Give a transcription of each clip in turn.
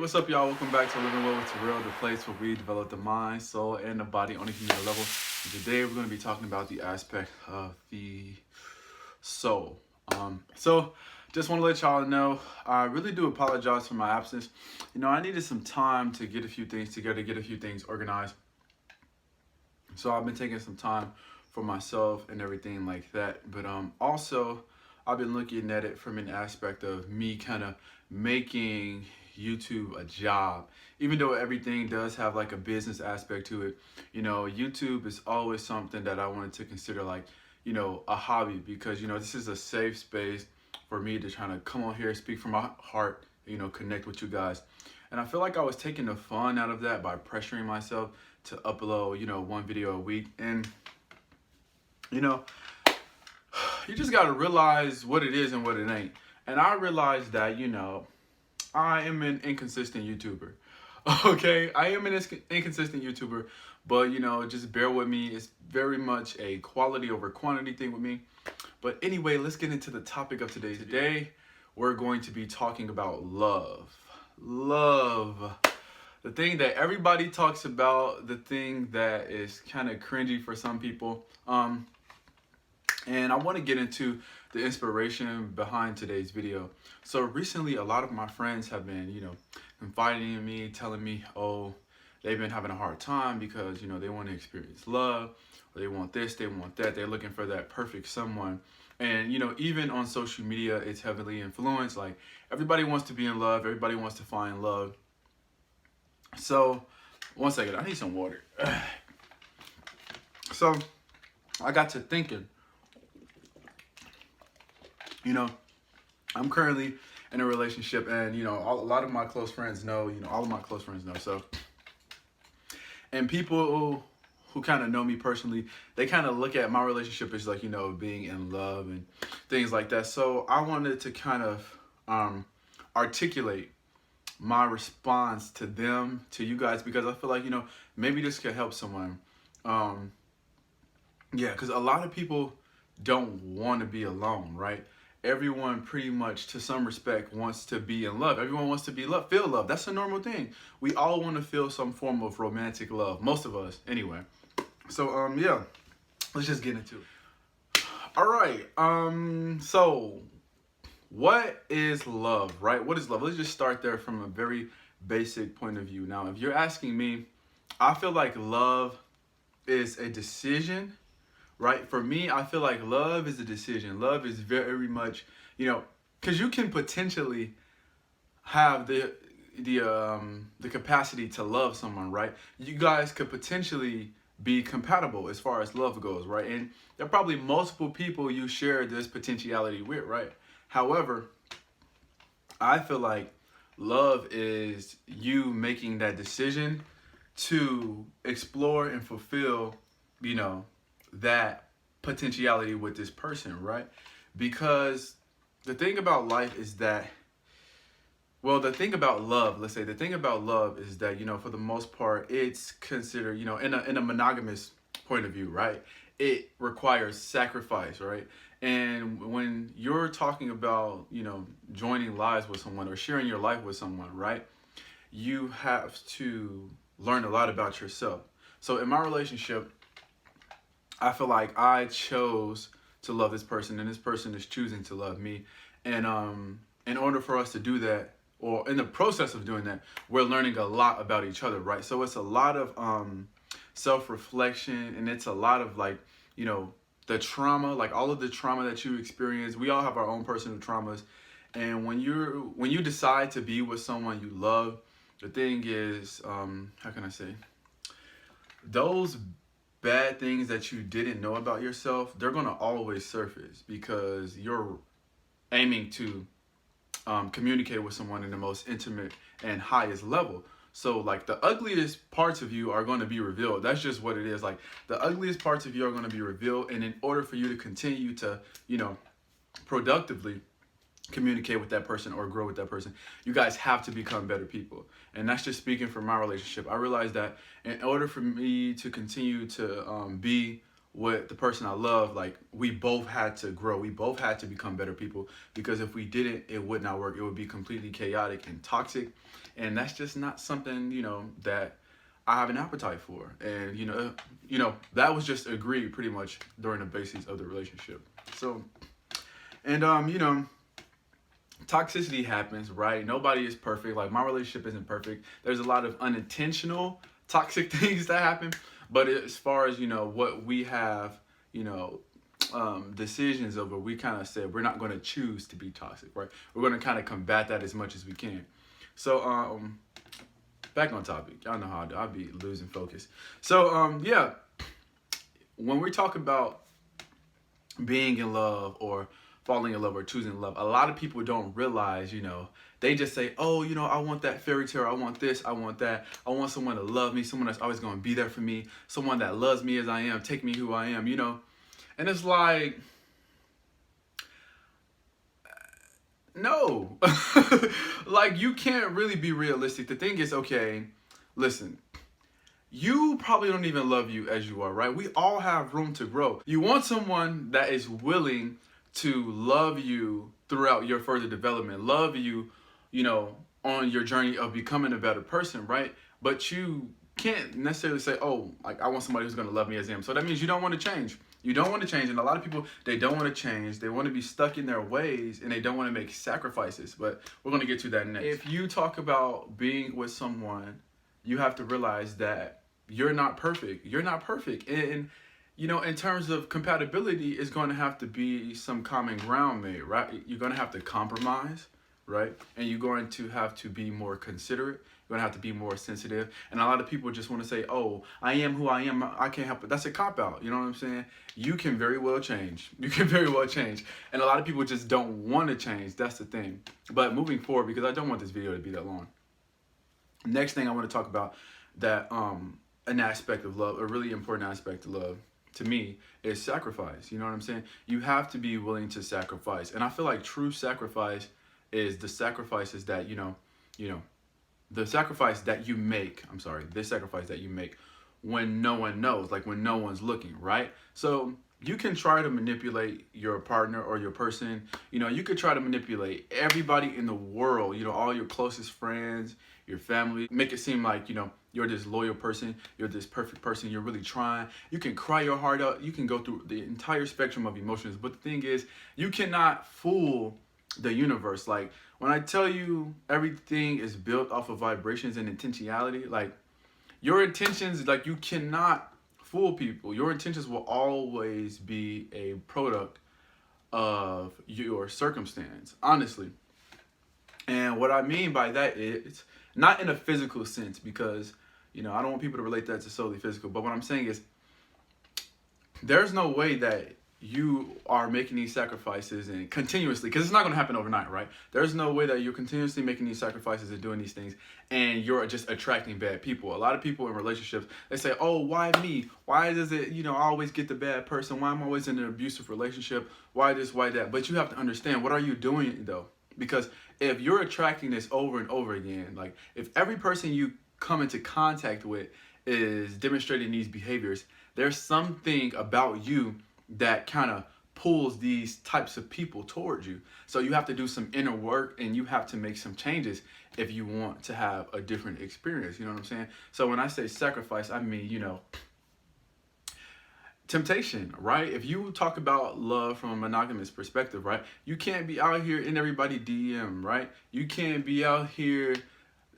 what's up, y'all? Welcome back to Living Well with Terrell, the place where we develop the mind, soul, and the body on a human level. And today, we're going to be talking about the aspect of the soul. Just want to let y'all know, I really do apologize for my absence. I needed some time to get a few things together, get a few things organized. So I've been taking some time for myself and everything like that. But also, I've been looking at it from an aspect of me kind of making YouTube a job. Even though everything does have like a business aspect to it, YouTube is always something that I wanted to consider like, a hobby because, this is a safe space for me to try to come on here, speak from my heart, connect with you guys. And I feel like I was taking the fun out of that by pressuring myself to upload, one video a week. And, you just got to realize what it is and what it ain't. And I realized that, I am an inconsistent YouTuber. Okay, I am an inconsistent YouTuber, but just bear with me. It's very much a quality over quantity thing with me. But anyway, let's get into the topic of today. Today, we're going to be talking about love. Love. The thing that everybody talks about, the thing that is kind of cringy for some people. And I want to get into the inspiration behind today's video. So recently, a lot of my friends have been, confiding in me, telling me, oh, they've been having a hard time because, they want to experience love, or they want this, they want that. They're looking for that perfect someone. And, even on social media, it's heavily influenced. Like, everybody wants to be in love. Everybody wants to find love. So, one second, I need some water. So, I got to thinking, I'm currently in a relationship, and a lot of my close friends know, all of my close friends know. So, and people who kind of know me personally, they kind of look at my relationship as like, being in love and things like that. So I wanted to kind of articulate my response to them, to you guys, because I feel like, maybe this could help someone. Because a lot of people don't want to be alone, right? Everyone pretty much, to some respect, wants to be in love. Everyone wants to be loved, feel love. That's a normal thing. We all want to feel some form of romantic love. Most of us, anyway. So, let's just get into it. All right. So what is love, right? What is love? Let's just start there from a very basic point of view. Now, if you're asking me, I feel like love is a decision. Right? For me, I feel like love is a decision. Love is very much, because you can potentially have the capacity to love someone, right? You guys could potentially be compatible as far as love goes, right? And there are probably multiple people you share this potentiality with, right? However, I feel like love is you making that decision to explore and fulfill, that potentiality with this person, right? Because the thing about life is that, the thing about love, let's say, the thing about love is that, for the most part, it's considered, in a monogamous point of view, right? It requires sacrifice, right? And when you're talking about, joining lives with someone or sharing your life with someone, right? You have to learn a lot about yourself. So in my relationship, I feel like I chose to love this person, and this person is choosing to love me. And in order for us to do that, or in the process of doing that, we're learning a lot about each other, right? So it's a lot of self-reflection, and it's a lot of like, the trauma, like all of the trauma that you experience. We all have our own personal traumas. And when you decide to be with someone you love, the thing is, how can I say? Those bad things that you didn't know about yourself, they're going to always surface because you're aiming to communicate with someone in the most intimate and highest level. So like the ugliest parts of you are going to be revealed. That's just what it is. Like the ugliest parts of you are going to be revealed. And in order for you to continue to, productively communicate with that person or grow with that person, you guys have to become better people. And that's just speaking from my relationship. I realized that in order for me to continue to be with the person I love, like we both had to grow. We both had to become better people, because if we didn't, it would not work. It would be completely chaotic and toxic. And that's just not something, that I have an appetite for. And that was just agreed pretty much during the basis of the relationship. So, and toxicity happens, right? Nobody is perfect. Like my relationship isn't perfect. There's a lot of unintentional toxic things that happen. But as far as what we have, decisions over, we kind of said we're not going to choose to be toxic, right? We're going to kind of combat that as much as we can. So back on topic. Y'all know how I'll be losing focus. So yeah, when we talk about being in love or falling in love or choosing love, a lot of people don't realize, they just say, oh, I want that fairy tale, I want this, I want that, I want someone to love me, someone that's always going to be there for me, someone that loves me as I am, take me who I am, and it's like, no. Like, you can't really be realistic. The thing is, okay, listen, you probably don't even love you as you are, right? We all have room to grow. You want someone that is willing to love you throughout your further development, love you, on your journey of becoming a better person, right? But you can't necessarily say, oh, like I want somebody who's going to love me as I am. So that means you don't want to change. You don't want to change. And a lot of people, they don't want to change. They want to be stuck in their ways and they don't want to make sacrifices. But we're going to get to that next. If you talk about being with someone, you have to realize that you're not perfect. You're not perfect. And, in terms of compatibility, it's going to have to be some common ground made, right? You're going to have to compromise, right? And you're going to have to be more considerate. You're going to have to be more sensitive. And a lot of people just want to say, oh, I am who I am. I can't help it. That's a cop-out. You know what I'm saying? You can very well change. You can very well change. And a lot of people just don't want to change. That's the thing. But moving forward, because I don't want this video to be that long. Next thing I want to talk about that an aspect of love, a really important aspect of love to me, is sacrifice. You know what I'm saying? You have to be willing to sacrifice. And I feel like true sacrifice is the sacrifices that, the sacrifice that you make, this sacrifice that you make when no one knows, like when no one's looking, right? So you can try to manipulate your partner or your person. You could try to manipulate everybody in the world, all your closest friends, your family, make it seem like, you're this loyal person, you're this perfect person, you're really trying. You can cry your heart out, you can go through the entire spectrum of emotions. But the thing is, you cannot fool the universe. Like, when I tell you everything is built off of vibrations and intentionality, like your intentions, like you cannot fool people. Your intentions will always be a product of your circumstance, honestly. And what I mean by that is not in a physical sense, because I don't want people to relate that to solely physical, but what I'm saying is there's no way that you are making these sacrifices and continuously, because it's not going to happen overnight, right? There's no way that you're continuously making these sacrifices and doing these things and you're just attracting bad people. A lot of people in relationships, they say, oh, why me? Why does it, I always get the bad person? Why am I always in an abusive relationship? Why this, why that? But you have to understand, what are you doing though? Because if you're attracting this over and over again, like if every person you come into contact with is demonstrating these behaviors, there's something about you that kind of pulls these types of people towards you. So you have to do some inner work and you have to make some changes if you want to have a different experience. You know what I'm saying? So when I say sacrifice, I mean, temptation, right? If you talk about love from a monogamous perspective, right? You can't be out here in everybody DM, right? You can't be out here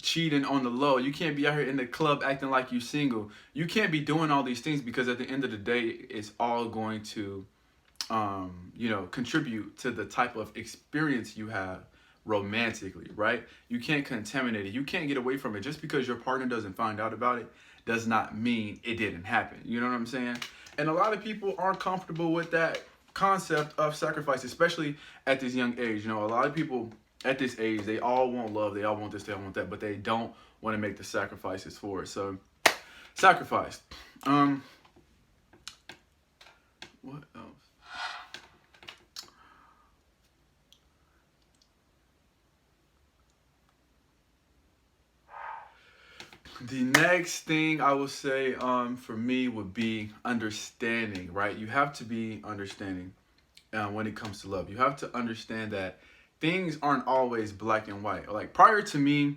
cheating on the low. You can't be out here in the club acting like you single. You can't be doing all these things, because at the end of the day, it's all going to, contribute to the type of experience you have romantically, right? You can't contaminate it. You can't get away from it. Just because your partner doesn't find out about it does not mean it didn't happen. You know what I'm saying? And a lot of people aren't comfortable with that concept of sacrifice, especially at this young age. A lot of people at this age, they all want love, they all want this, they all want that, but they don't want to make the sacrifices for it. So, sacrifice. What else? The next thing I would say for me would be understanding, right? You have to be understanding when it comes to love. You have to understand that things aren't always black and white. Like prior to me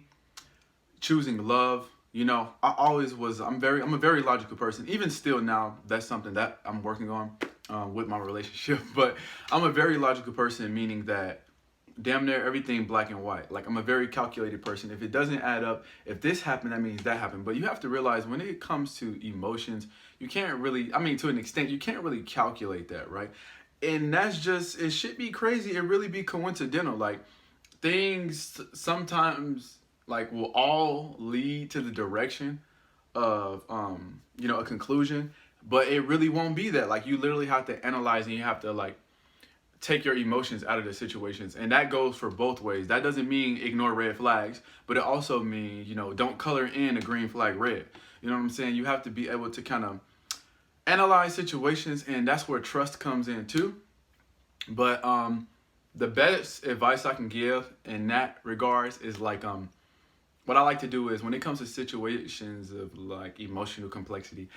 choosing love, you know, I always was. I'm a very logical person. Even still now, that's something that I'm working on with my relationship. But I'm a very logical person, meaning that damn near everything black and white. Like I'm a very calculated person. If it doesn't add up, if this happened, that means that happened. But you have to realize when it comes to emotions, you can't really, I mean, to an extent, you can't really calculate that, right? And that's just, it should be crazy. It really be coincidental. Like things sometimes like will all lead to the direction of, you know, a conclusion, but it really won't be that. Like you literally have to analyze and you have to like take your emotions out of the situations, and that goes for both ways. That doesn't mean ignore red flags, but it also means, you know, don't color in a green flag red. You know what I'm saying? You have to be able to kind of analyze situations, and that's where trust comes in too. But the best advice I can give in that regards is like what I like to do is when it comes to situations of like emotional complexity,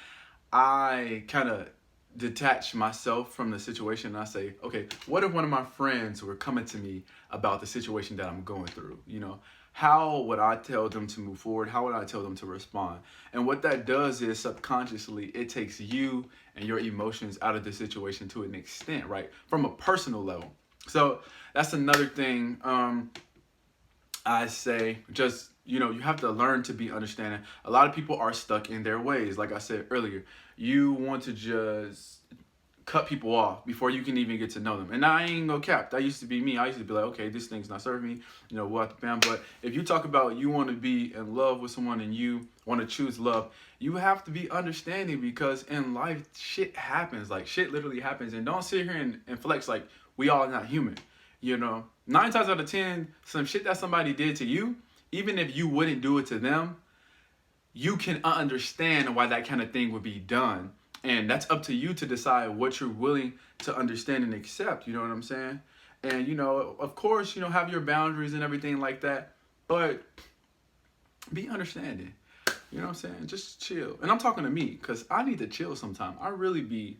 I kind of detach myself from the situation and I say, okay, what if one of my friends were coming to me about the situation that I'm going through? You know, how would I tell them to move forward? How would I tell them to respond? And what that does is subconsciously, it takes you and your emotions out of the situation to an extent, right? From a personal level. So that's another thing I say, just, you know, you have to learn to be understanding. A lot of people are stuck in their ways. Like I said earlier, you want to just cut people off before you can even get to know them. And I ain't no cap. That used to be me. I used to be like, okay, this thing's not serving me, you know, what the bam. But if you talk about you want to be in love with someone and you want to choose love, you have to be understanding, because in life, shit happens. Like shit literally happens. And don't sit here and flex like we all not human. You know, 9 times out of 10, some shit that somebody did to you, even if you wouldn't do it to them, you can understand why that kind of thing would be done. And that's up to you to decide what you're willing to understand and accept. You know what I'm saying? And, you know, of course, you know, have your boundaries and everything like that. But be understanding. You know what I'm saying? Just chill. And I'm talking to me because I need to chill sometimes. I really be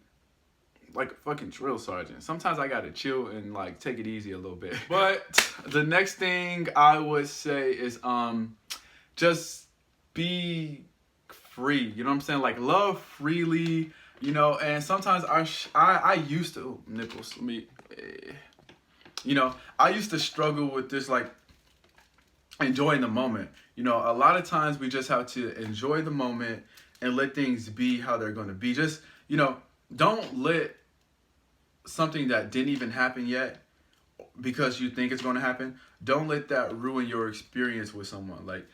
like a fucking drill sergeant. Sometimes I gotta chill and like take it easy a little bit. But the next thing I would say is just be free. You know what I'm saying? Like love freely. You know, and sometimes I used to nipples. Let me. You know, I used to struggle with this like enjoying the moment. You know, a lot of times we just have to enjoy the moment and let things be how they're going to be. Just, you know, don't let something that didn't even happen yet because you think it's going to happen, don't let that ruin your experience with someone. Like,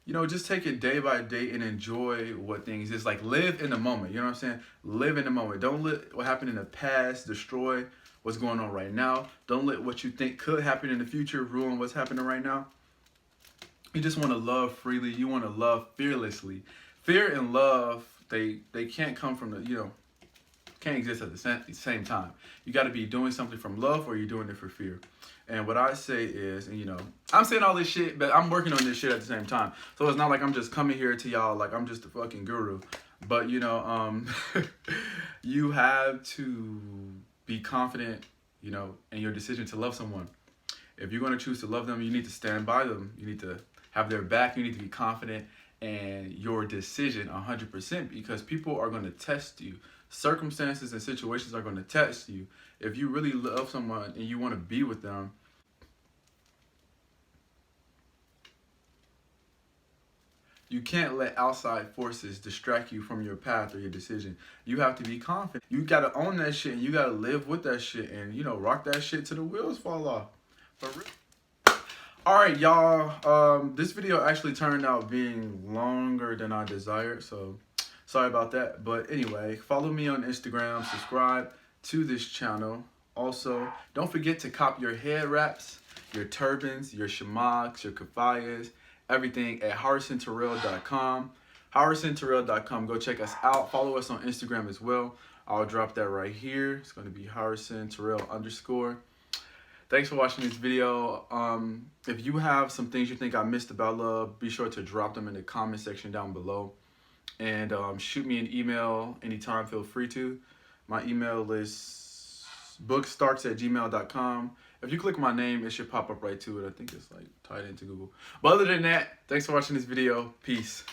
you know, just take it day by day and enjoy what things is. Like, live in the moment. You know what I'm saying? Live in the moment. Don't let what happened in the past destroy what's going on right now. Don't let what you think could happen in the future ruin what's happening right now. You just want to love freely. You want to love fearlessly. Fear and love, they can't come from the, you know, can't exist at the same time. You got to be doing something from love, or you're doing it for fear. And what I say is, and you know, I'm saying all this shit, but I'm working on this shit at the same time. So it's not like I'm just coming here to y'all like I'm just a fucking guru. But you know, you have to be confident, you know, in your decision to love someone. If you're going to choose to love them, you need to stand by them. You need to have their back. You need to be confident in your decision 100%, because people are going to test you. Circumstances and situations are going to test you. If you really love someone and you want to be with them, you can't let outside forces distract you from your path or your decision. You have to be confident. You got to own that shit, and you got to live with that shit, and, you know, rock that shit till the wheels fall off. For real. All right, y'all. This video actually turned out being longer than I desired, so sorry about that. But anyway, follow me on Instagram, subscribe to this channel. Also, don't forget to cop your head wraps, your turbans, your shamags, your kafayas, everything at harrisonterrell.com. harrisonterrell.com. Go check us out. Follow us on Instagram as well. I'll drop that right here. It's going to be harrisonterrell_. Thanks for watching this video. If you have some things you think I missed about love, be sure to drop them in the comment section down below. And shoot me an email anytime, feel free to. My email is bookstarts@gmail.com. If you click my name, it should pop up right to it. I think it's like tied into Google. But other than that, thanks for watching this video. Peace.